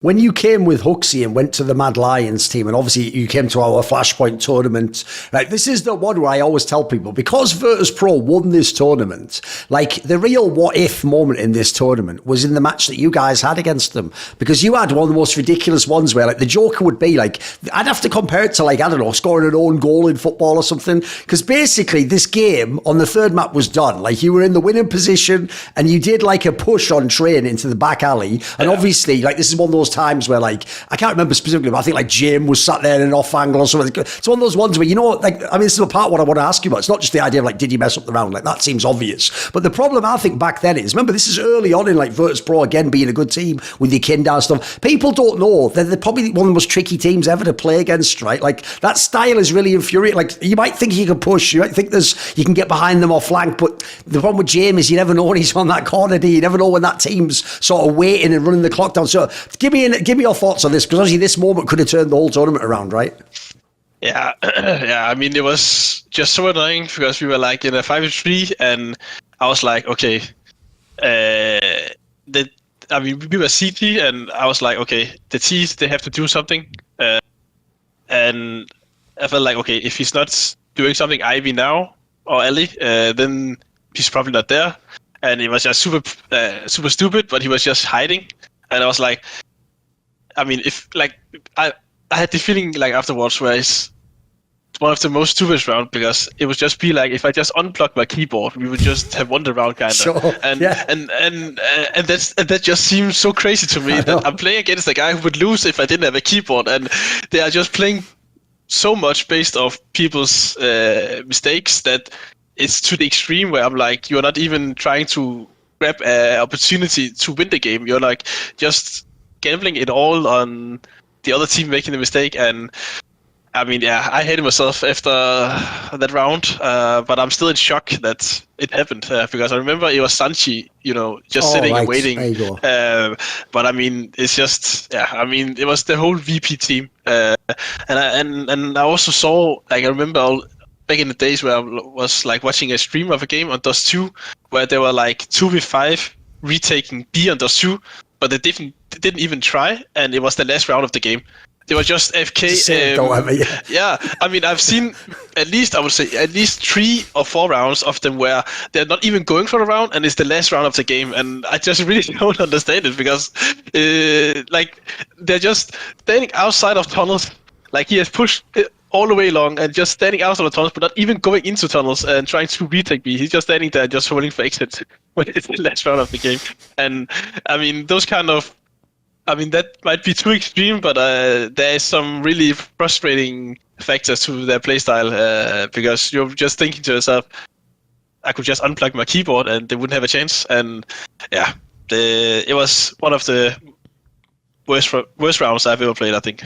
When you came with Huxley and went to the Mad Lions team, and obviously you came to our Flashpoint tournament, right? This is the one where I always tell people, because Virtus.pro won this tournament, like the real what-if moment in this tournament was in the match that you guys had against them. Because you had one of the most ridiculous ones where like the Joker would be like, I'd have to compare it to like, I don't know, scoring an own goal in football or something. Because basically this game on the third map was done. Like you were in the winning position and you did like a push on train into the back alley. And obviously like this is one of those times where like I can't remember specifically, but I think like Jim was sat there in an off angle or something. It's one of those ones where, you know, like, I mean, this is a part of what I want to ask you about. It's not just the idea of like, did you mess up the round? Like that seems obvious. But the problem I think back then is, remember, this is early on in like Virtus.pro again being a good team with the Kindar stuff. People don't know they're probably one of the most tricky teams ever to play against, right? Like that style is really infuriating. Like you might think you can push, you might think you can get behind them or flank, but the problem with Jim is you never know when he's on that corner, do you? You never know when that team's sort of waiting and running the clock down. So give me your thoughts on this, because obviously this moment could have turned the whole tournament around, right? Yeah, yeah. I mean, it was just so annoying because we were like in a 5v3, and I was like, okay, we were CT, and I was like, okay, the T's, they have to do something, and I felt like, okay, if he's not doing something Ivy now or Ellie, then he's probably not there, and it was just super stupid, but he was just hiding, and I was like. I mean, if like I had the feeling like afterwards where it's one of the most stupid rounds, because it would just be like if I just unplugged my keyboard, we would just have won the round kind of. Sure. And, yeah. and that just seems so crazy to me that I'm playing against a guy who would lose if I didn't have a keyboard, and they are just playing so much based off people's mistakes that it's to the extreme where I'm like, you're not even trying to grab an opportunity to win the game. You're like just gambling it all on the other team making the mistake, and I mean, yeah, I hated myself after that round, but I'm still in shock that it happened, because I remember it was Sanchi, you know, just sitting and waiting. There you go. But I mean, it's just, yeah, I mean, it was the whole VP team, and I also saw, like, I remember back in the days where I was like watching a stream of a game on Dust 2, where they were like 2v5 retaking B on Dust 2, but they didn't even try, and it was the last round of the game. They were just AFK. Yeah, I mean, I've seen at least 3 or 4 rounds of them where they're not even going for a round, and it's the last round of the game, and I just really don't understand it, because like they're just standing outside of tunnels. Like he has pushed all the way along and just standing outside of tunnels, but not even going into tunnels and trying to retake B. He's just standing there, just holding for exit when it's the last round of the game. And I mean, those kind of, I mean, that might be too extreme, but there is some really frustrating factors to their playstyle, because you're just thinking to yourself, I could just unplug my keyboard and they wouldn't have a chance. And yeah, it was one of the worst rounds I've ever played, I think.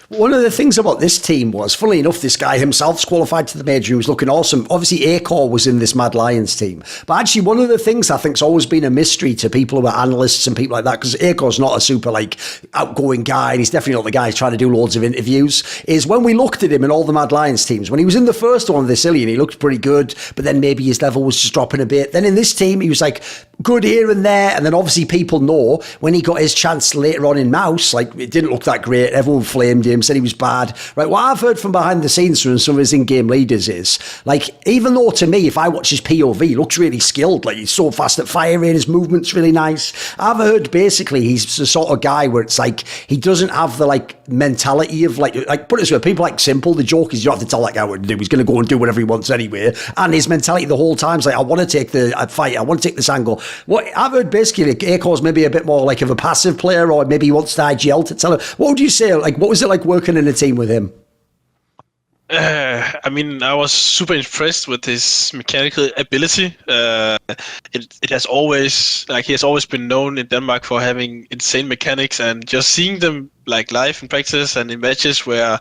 One of the things about this team was, funnily enough, this guy himself's qualified to the major. He was looking awesome. Obviously, acoR was in this Mad Lions team. But actually, one of the things I think's always been a mystery to people who are analysts and people like that, because acoR's not a super, like, outgoing guy, and he's definitely not the guy who's trying to do loads of interviews, is when we looked at him in all the Mad Lions teams, when he was in the first one of this Illion, he looked pretty good, but then maybe his level was just dropping a bit. Then in this team, he was, like, good here and there, and then obviously people know when he got his chance later on in Mouse, like, it didn't look that great. Everyone flamed him, said he was bad. Right, what I've heard from behind the scenes from some of his in-game leaders is, like, even though to me, if I watch his POV, he looks really skilled, like he's so fast at firing, his movement's really nice. I've heard basically he's the sort of guy where it's like he doesn't have the like mentality of like put it this way, people like Simple, the joke is you don't have to tell that guy what to do, he's going to go and do whatever he wants anyway, and his mentality the whole time is like, I want to take the fight, I want to take this angle. What I've heard basically, like, acoR's maybe a bit more like of a passive player, or maybe he wants the IGL to tell him. What would you say, like, what was it like working in a team with him? I mean, I was super impressed with his mechanical ability. It has always, like, he has always been known in Denmark for having insane mechanics, and just seeing them like live in practice and in matches were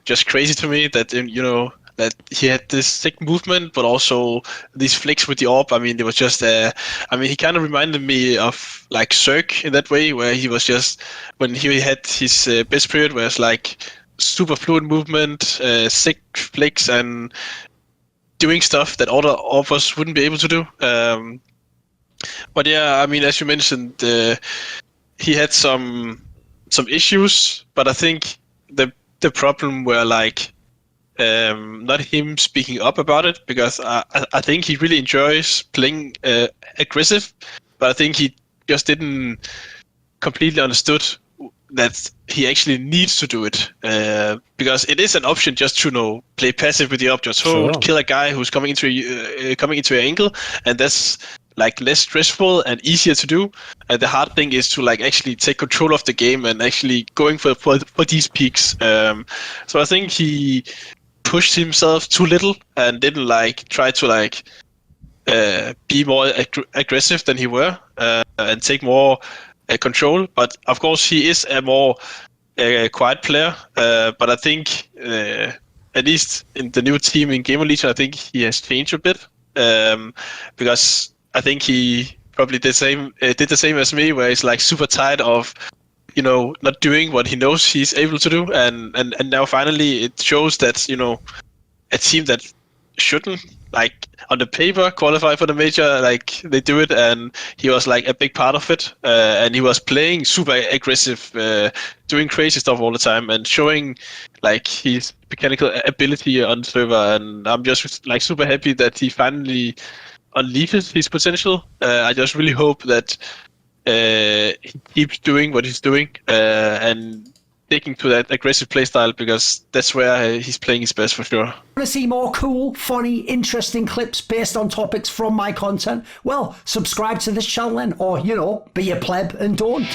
just crazy to me. That, you know, that he had this sick movement, but also these flicks with the AWP. I mean, it was just, I mean, he kind of reminded me of like Zerg in that way, where he was just, when he had his best period, where it's like super fluid movement, sick flicks, and doing stuff that other of us wouldn't be able to do. But yeah, I mean, as you mentioned, he had some some issues, but I think the problem were like not him speaking up about it, because I think he really enjoys playing aggressive, but I think he just didn't completely understood that he actually needs to do it, because it is an option just to play passive with the up, just hold, kill a guy who's coming into your angle, and that's like less stressful and easier to do. And the hard thing is to like actually take control of the game and actually going for these peaks. So I think he pushed himself too little and didn't like try to like be more aggressive than he were, and take more control. But of course he is a more quiet player, but I think at least in the new team in Gamer Legion, I think he has changed a bit, because I think he probably did the same as me, where he's like super tired of not doing what he knows he's able to do, and now finally it shows that a team that shouldn't like on the paper qualify for the major, like they do it, and he was like a big part of it, and he was playing super aggressive, doing crazy stuff all the time and showing like his mechanical ability on the server, and I'm just like super happy that he finally unleashes his potential. I just really hope that he keeps doing what he's doing, and sticking to that aggressive playstyle, because that's where he's playing his best for sure. Want to see more cool, funny, interesting clips based on topics from my content? Well, subscribe to this channel then, or, be a pleb and don't.